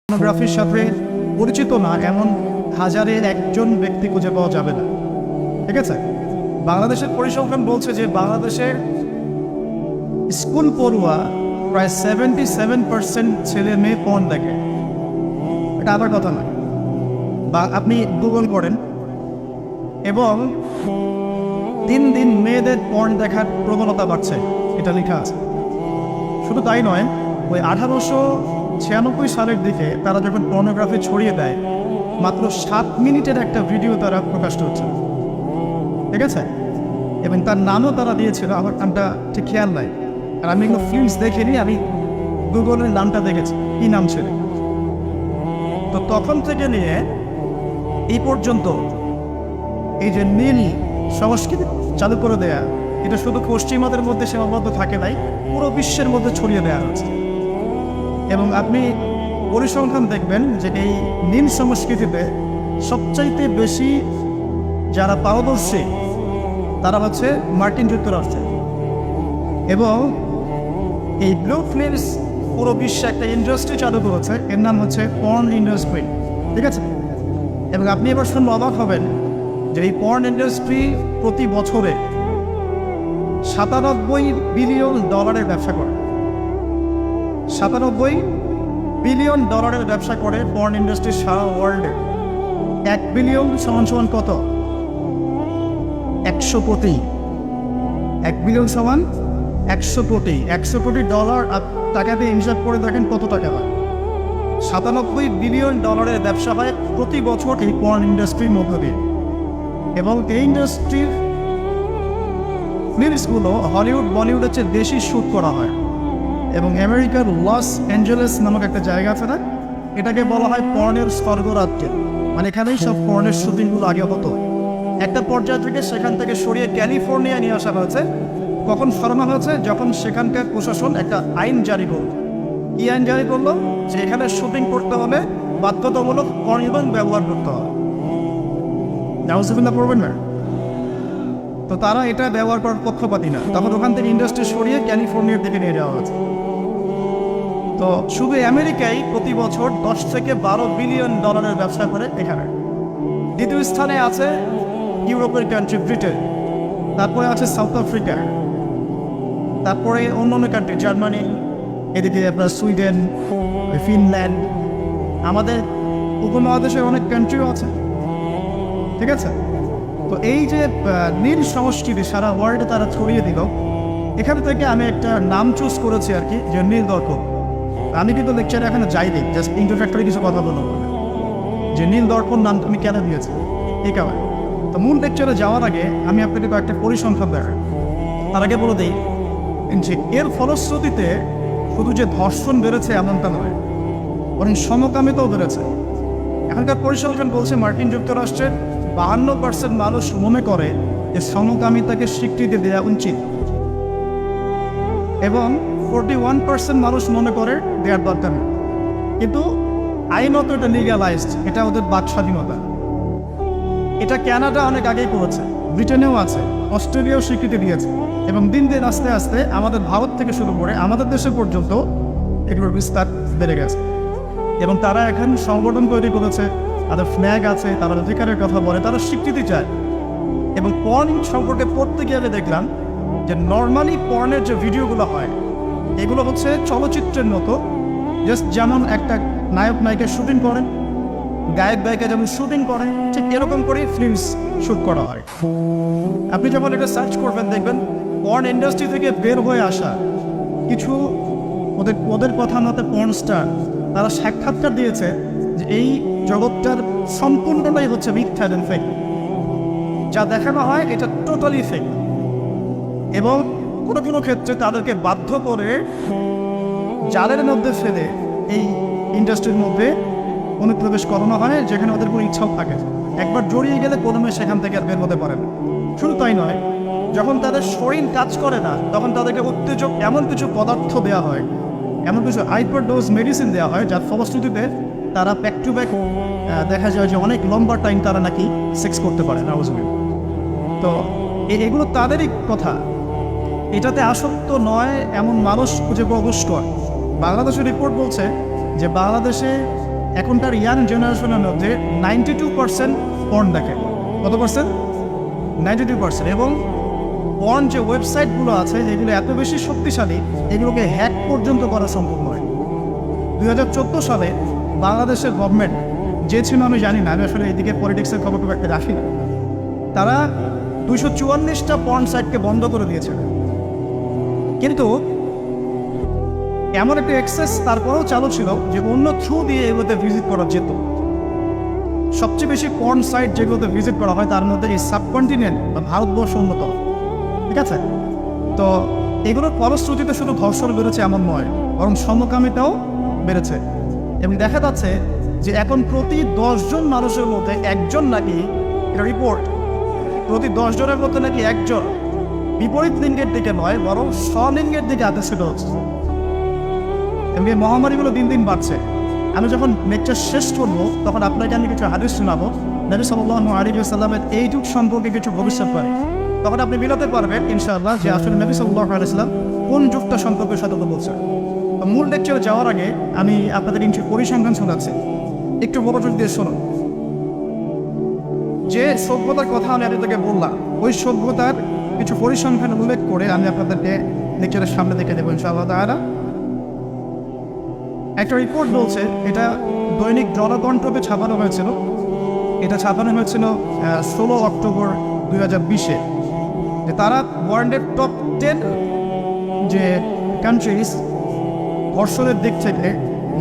পর্নোগ্রাফির সাথে পরিচিত না এমন হাজারের একজন ব্যক্তি খুঁজে পাওয়া যাবে না। ঠিক আছে, বাংলাদেশের পরিসংখ্যান বলছে যে বাংলাদেশের স্কুল পড়ুয়া প্রায় 77% ছেলে মেয়ে পর্ন দেখে। এটা আবার কথা নয়, বা আপনি গুগল করেন এবং দিন দিন মেয়েদের পর্ন দেখার প্রবণতা বাড়ছে, এটা লেখা আছে। শুধু তাই নয়, ওই 1896 সালের দিকে তারা যখন পর্নোগ্রাফি ছড়িয়ে দেয়, মাত্র 7 মিনিটের একটা ভিডিও তারা প্রকাশ করছে। ঠিক আছে, এবং তার নামও তারা দিয়েছিল, আমার নামটা ঠিক খেয়াল নাই, আর আমি এগুলো ফিল্মস দেখিনি, আমি গুগলের নামটা দেখেছি কী নাম ছিল। তো তখন থেকে নিয়ে এই পর্যন্ত এই যে নীল সংস্কৃতি চালু করে দেয়া, এটা শুধু পশ্চিমাদের মধ্যে সীমাবদ্ধ থাকে নাই, পুরো বিশ্বের মধ্যে ছড়িয়ে দেওয়া হয়েছে। এবং আপনি পরিসংখ্যান দেখবেন যে এই নীল সংস্কৃতিতে সবচাইতে বেশি যারা পারদর্শী তারা হচ্ছে মার্কিন যুক্তরাষ্ট্রে। এবং এই ব্লু ফিল্মস পুরো বিশ্বে একটা ইন্ডাস্ট্রি চালু করেছে, এর নাম হচ্ছে পর্ন ইন্ডাস্ট্রি। ঠিক আছে, এবং আপনি এবার শুনলে অবাক হবেন যে এই পর্ন ইন্ডাস্ট্রি প্রতি বছরে $97 বিলিয়ন ব্যবসা করে। $97 বিলিয়ন ব্যবসা করে পর্ন ইন্ডাস্ট্রি সারা ওয়ার্ল্ডে। 1 বিলিয়ন সমান কত? 100 কোটি। 1 বিলিয়ন সমান 100 কোটি। 100 কোটি ডলার টাকা দিয়ে হিসাব করে দেখেন কত টাকা হয়। $97 বিলিয়ন ব্যবসা হয় প্রতি বছর এই পর্ন ইন্ডাস্ট্রির মধ্য দিয়ে। এবং এই ইন্ডাস্ট্রির ফিল্মসগুলো হলিউড বলিউডের চেয়ে বেশি শ্যুট করা হয়। এবং আমেরিকার লস অ্যাঞ্জেলেস নামক একটা জায়গা আছে না, এটাকে বলা হয় পর্নের স্বর্গরাজ্য। মানে এখানেই সব পর্নের শুটিংগুলো আগে হতো। একটা পর্যায় থেকে সেখান থেকে সরিয়ে ক্যালিফোর্নিয়া নিয়ে আসা হয়েছে। কখন সরানো হয়েছে? যখন সেখানকার প্রশাসন একটা আইন জারি করল। কী আইন জারি করলো? যে এখানে শুটিং করতে হলে বাধ্যতামূলক কর্নিবন ব্যবহার করতে হবে। নাউজুবিল্লাহ পড়বেন না। তো তারা এটা ব্যবহার করার পক্ষপাতী না, তখন ওখান থেকে ইন্ডাস্ট্রি সরিয়ে ক্যালিফোর্নিয়ার দিকে নিয়ে যাওয়া হয়েছে। তো শুধু আমেরিকায় প্রতি বছর 10 থেকে 12 বিলিয়ন ডলারের ব্যবসা করে এখানে। দ্বিতীয় স্থানে আছে ইউরোপের কান্ট্রি ব্রিটেন, তারপরে আছে সাউথ আফ্রিকা, তারপরে অন্যান্য কান্ট্রি জার্মানি, এদিকে আপনার সুইডেন, ফিনল্যান্ড, আমাদের উপমহাদেশে অনেক কান্ট্রিও আছে। ঠিক আছে, তো এই যে নীল সংস্কৃতি সারা ওয়ার্ল্ডে তারা ছড়িয়ে দিল, এখান থেকে আমি একটা নাম চুজ করেছি আর কি, যে নীল দর্পণ। আমি কিন্তু লেকচারে এখানে যাইনি, জাস্ট ইন্ট্রোডাক্টরি কিছু কথা বলবো যে নীল দর্পণ নামটা আমি কেন দিয়েছি এই কারণে। তো মূল লেকচারে যাওয়ার আগে আমি আপনাকে কয়েকটা পরিসংখ্যান দেখাই। তার আগে বলে দিই যে এর ফলশ্রুতিতে শুধু যে ধর্ষণ বেড়েছে এমনটা নয়, বরং সমকামিতাও বেড়েছে। এখনকার পরিসংখ্যান বলছে মার্কিন যুক্তরাষ্ট্রের 52% মানুষ মনে করে যে সমকামিতাকে স্বীকৃতি দেওয়া উচিত, এবং 41% মানুষ মনে করে দেওয়ার দরকার নেই। কিন্তু আইনত এটা লিগালাইজড, এটা ওদের বাক স্বাধীনতা। এটা কানাডা অনেক আগেই করেছে, ব্রিটেনেও আছে, অস্ট্রেলিয়াও স্বীকৃতি দিয়েছে, এবং দিন দিন আস্তে আস্তে আমাদের ভারত থেকে শুরু করে আমাদের দেশে পর্যন্ত এগুলোর বিস্তার বেড়ে গেছে। এবং তারা এখন সংগঠন তৈরি করেছে, তাদের ফ্ল্যাগ আছে, তারা অধিকারের কথা বলে, তারা স্বীকৃতি চায়। এবং পর্ন সম্পর্কে পড়তে গেলে দেখলাম যে নর্মালি পর্নের যে ভিডিওগুলো হয় এগুলো হচ্ছে চলচ্চিত্রের মতো, জাস্ট যেমন একটা নায়ক নায়িকা শুটিং করেন, গায়ক গায়িকা যেমন শুটিং করে, ঠিক এরকম করেই ফিল্মস শ্যুট করা হয়। আপনি যখন এটা সার্চ করবেন দেখবেন পর্ন ইন্ডাস্ট্রি থেকে বের হয়ে আসা কিছু ওদের কথা মতে পর্ন স্টার, তারা সাক্ষাৎকার দিয়েছে যে এই জগৎটার সম্পূর্ণটাই হচ্ছে মিথ্যা এবং ফেক। যা দেখানো হয় এটা টোটালি ফেক। এবং কোনো কোনো ক্ষেত্রে তাদেরকে বাধ্য করে জালের মধ্যে ফেলে এই ইন্ডাস্ট্রির মধ্যে অনুপ্রবেশ করানো হয়, যেখানে ওদের কোনো ইচ্ছাও থাকে। একবার জড়িয়ে গেলে কোনো মেয়ে সেখান থেকে আর বের হতে পারে না। শুধু তাই নয়, যখন তাদের শরীর কাজ করে না তখন তাদেরকে উত্তেজক এমন কিছু পদার্থ দেওয়া হয়, এমন কিছু হাইপার ডোজ মেডিসিন দেওয়া হয়, যার ফলশ্রুতিতে তারা ব্যাক টু ব্যাক দেখা যায় যে অনেক লম্বা টাইম তারা নাকি সেক্স করতে পারে না। তো এগুলো তাদেরই কথা, এটাতে আসক্ত নয় এমন মানুষ খুঁজে পাওয়া দুষ্কর। বাংলাদেশের রিপোর্ট বলছে যে বাংলাদেশে এখনকার ইয়াং জেনারেশনের মধ্যে 92% পর্ন দেখে। কত পার্সেন্ট? 92%। এবং পর্ন যে ওয়েবসাইটগুলো আছে যেগুলো এত বেশি শক্তিশালী, এগুলোকে হ্যাক পর্যন্ত করা সম্ভব নয়। 2014 সালে বাংলাদেশের গভর্নমেন্ট যে ছিল আমি জানি না, আমি আসলে এদিকে পলিটিক্সের খবর খুব একটা রাখি না, তারা 244টা পর্ন সাইটকে বন্ধ করে দিয়েছে। কিন্তু এমন একটা অ্যাক্সেস তারপরেও চালু ছিল যে অন্য থ্রু দিয়ে এগুলোতে ভিজিট করা যেত। সবচেয়ে বেশি পর্ন সাইট যেগুলোতে ভিজিট করা হয় তার মধ্যে এই সাবকন্টিনেন্ট বা ভারতবর্ষ অন্যতম। ঠিক আছে, তো এগুলোর ফলশ্রুতিতে শুধু ধর্ষণ বেড়েছে এমন নয়, বরং সমকামিতাও বেড়েছে। এবং দেখা যাচ্ছে যে এখন প্রতি 10 জন মানুষের মধ্যে একজন নাকি, এটা রিপোর্ট, প্রতি 10 জনের মধ্যে নাকি একজন বিপরীত লিঙ্গের দিকে নয় বরং স্বলিঙ্গের দিকে আকর্ষিত হচ্ছে। এবং এই মহামারীগুলো দিন দিন বাড়ছে। আমি যখন লেকচার শেষ করবো তখন আপনাকে আমি কিছু হাদিস শোনাবো নবী সাল্লাল্লাহু আলাইহি ওয়াসাল্লামের এই যুগ সম্পর্কে কিছু ভবিষ্যৎবাণী। তখন আপনি মিলাতে পারবেন ইনশাআল্লাহ যে আসলে নবী সাল্লাল্লাহু আলাইহি ওয়াসাল্লাম কোন যুগটা সম্পর্কে সতর্ক বলছেন। তো মূল লেকচারে যাওয়ার আগে আমি আপনাদের কিছু পরিসংখ্যান শোনাচ্ছি, একটু মনোযোগ দিয়ে শুনুন। যে সভ্যতার কথা আমি আপনাদেরকে বললাম, ওই সভ্যতার কিছু পরিসংখ্যান উল্লেখ করে আমি আপনাদেরকে লেকচারের সামনে দেখে দেবো ইনশাআল্লাহ তাআলা। একটা রিপোর্ট বলছে, এটা দৈনিক জনকণ্ঠকে ছাপানো হয়েছিল। এটা ছাপানো হয়েছিল 16 অক্টোবর 2020-এ। যে তারা ওয়ার্ল্ডের টপ 10 যে কান্ট্রিজ ধর্ষণের দিক থেকে,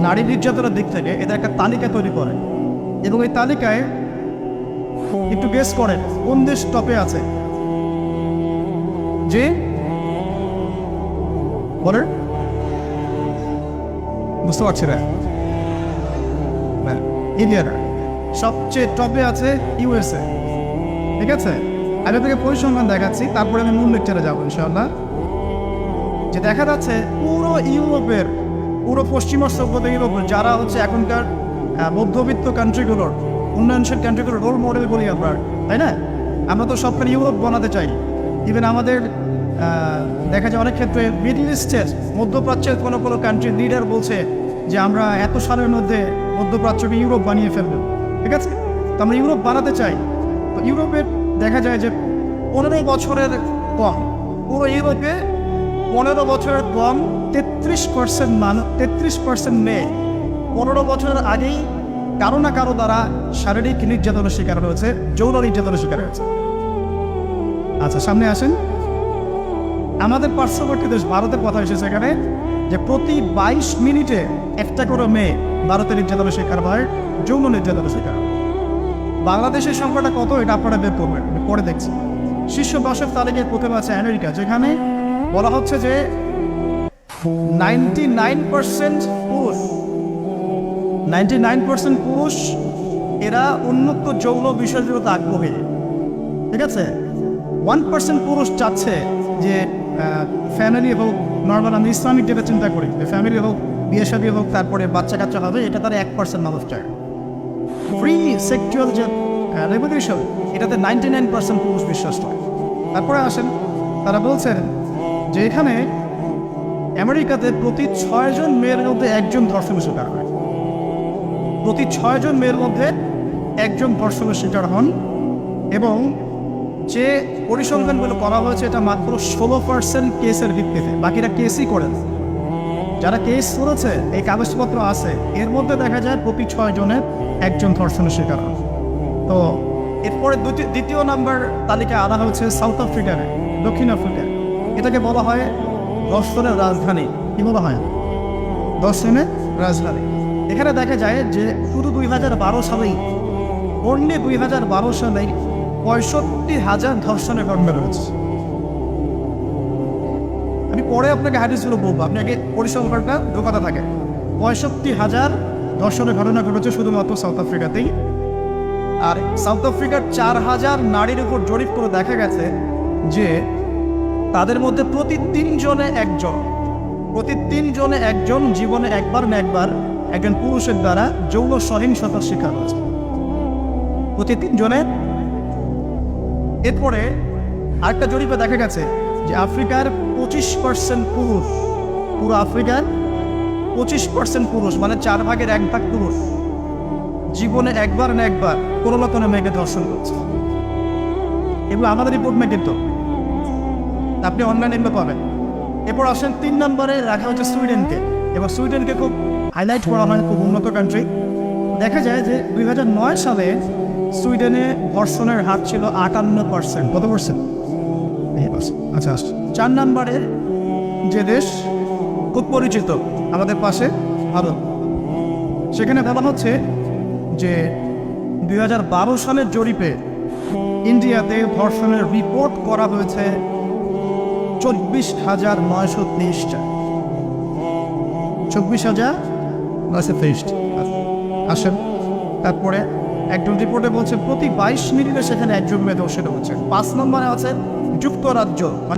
নারী নির্যাতনের দিক থেকে এটা একটা তালিকা তৈরি করে। এবং এই তালিকায় একটু গেস করেন কোন দেশ টপে আছে। যে বলেন, বুঝতে পারছি না, ইন্ডিয়ার সবচেয়ে টপে আছে ইউএসএ। ঠিক আছে, আমি আপনাকে পরিসংখ্যান দেখাচ্ছি, তারপরে আমি মূল লেকচারে যাবো ইনশাআল্লাহ। যে দেখা যাচ্ছে পুরো ইউরোপের, পুরো পশ্চিমা সভ্যতা ইউরোপের যারা হচ্ছে এখনকার মধ্যবিত্ত কান্ট্রিগুলোর, উন্নয়নশীল কান্ট্রিগুলোর রোল মডেল বলি আমরা, তাই না? আমরা তো সবখানে ইউরোপ বানাতে চাই। ইভেন আমাদের দেখা যায় অনেক ক্ষেত্রে মিডল ইস্টের, মধ্যপ্রাচ্যের কোনো কোনো কান্ট্রির লিডার বলছে যে আমরা এত সালের মধ্যে মধ্যপ্রাচ্যকে ইউরোপ বানিয়ে ফেলবো। ঠিক আছে, তো আমরা ইউরোপ বানাতে চাই। তো ইউরোপের দেখা যায় যে 15 বছরের কম, পুরো ইউরোপে 15 বছরের কম 33% মেয়ে 15 বছরের আগেই কারো না কারো দ্বারা শারীরিক নির্যাতনের শিকার হয়েছে, যৌন নির্যাতনের শিকার হয়েছে। আচ্ছা, সামনে আসেন। আমাদের পার্শ্ববর্তী দেশ ভারতের কথা এসেছে এখানে, যে প্রতি 22 মিনিটে একটা করে মেয়ে ভারতের নির্যাতনের শিকার হয়, যৌন নির্যাতনের শিকার। বাংলাদেশের সংখ্যাটা কত এটা আপনারা বের করবেন, পরে দেখছি। শীর্ষ 10-এর তালিকায় প্রথমে আছে আমেরিকা, যেখানে বলা হচ্ছে যে 99% পুরুষ, 99% পুরুষ এরা উন্মুক্ত যৌন বিষয়গুলোতে আগ্রহী। ঠিক আছে, 1% পুরুষ চাচ্ছে যে ফ্যামিলি হোক, নর্মাল আমি ইসলামিক যেটা চিন্তা করি, ফ্যামিলি হোক, বিয়ে শাদী হোক, তারপরে বাচ্চা কাচ্চা হবে, এটা তারা 1% মানুষ চায়। ফ্রি সেক্সুয়াল যে রেভলিউশন, এটাতে 99% পুরুষ বিশ্বাস করে। তারপরে আসেন, তারা বলছেন যে এখানে আমেরিকাতে প্রতি 6 জন মেয়ের মধ্যে একজন ধর্ষণের শিকার হয়। প্রতি 6 জন মেয়ের মধ্যে একজন ধর্ষণের শিকার হন। এবং যে পরিসংখ্যানগুলো করা হয়েছে এটা মাত্র 16% কেসের ভিত্তিতে, বাকিরা কেসই করে না। যারা কেস করেছে, এই কাগজপত্র আছে, এর মধ্যে দেখা যায় প্রতি 6 জনের একজন ধর্ষণের শিকার হন। তো এরপরে দ্বিতীয় নাম্বার তালিকায় আনা হয়েছে সাউথ আফ্রিকার, দক্ষিণ আফ্রিকা। এটাকে বলা হয় ধর্ষণের রাজধানী। কি বলা হয়? ধর্ষণের রাজধানী। এখানে দেখা যায় যে শুধু 2012 সালেই, অনলি 2012 সালেই 65,000 ধর্ষণের ঘটনা রয়েছে। আমি পরে আপনাকে হাদিসগুলো বলবো, আপনাকে পরিসংখ্যানটা ঢোকাতে থাকে। 65,000 ধর্ষণের ঘটনা ঘটেছে শুধুমাত্র সাউথ আফ্রিকাতেই। আর সাউথ আফ্রিকার 4,000 নারীর উপর জরিপ করে দেখা গেছে যে তাদের মধ্যে প্রতি 3 জনে একজন জীবনে একবার না একবার একজন পুরুষের দ্বারা যৌন সহিংসতার শিকার হয়েছে। প্রতি 3 জনের। এরপরে আরেকটা জরিপে দেখা গেছে যে আফ্রিকার 25% পুরুষ, পুরো আফ্রিকার 25% পুরুষ, মানে 4 ভাগের 1 ভাগ পুরুষ, জীবনে একবার না একবার কোনো না কোনো মেয়েকে ধর্ষণ করছে। এগুলো আমাদের রিপোর্টমে কিন্তু আপনি অনলাইনে এগুলো পাবেন। এরপর আসেন 3 নম্বরে রাখা হচ্ছে সুইডেনকে। এবার সুইডেনকে খুব হাইলাইট করা হয়, খুব উন্নত কান্ট্রি। দেখা যায় যে 2009 সালে সুইডেনে ধর্ষণের হার ছিল 58%। কত পার্সেন্ট? আচ্ছা, 4 নম্বরে যে দেশ খুব পরিচিত আমাদের পাশে ভারত, সেখানে বলা হচ্ছে যে 2012 সালের জরিপে ইন্ডিয়াতে ধর্ষণের রিপোর্ট করা হয়েছে 24,923টা। 24,923। আসেন তারপরে একজন রিপোর্টে বলছে প্রতি 22 মিনিটে সেখানে একজন মেয়ে ধর্ষিত হচ্ছে। 5 নম্বরে আছে যুক্তরাজ্য।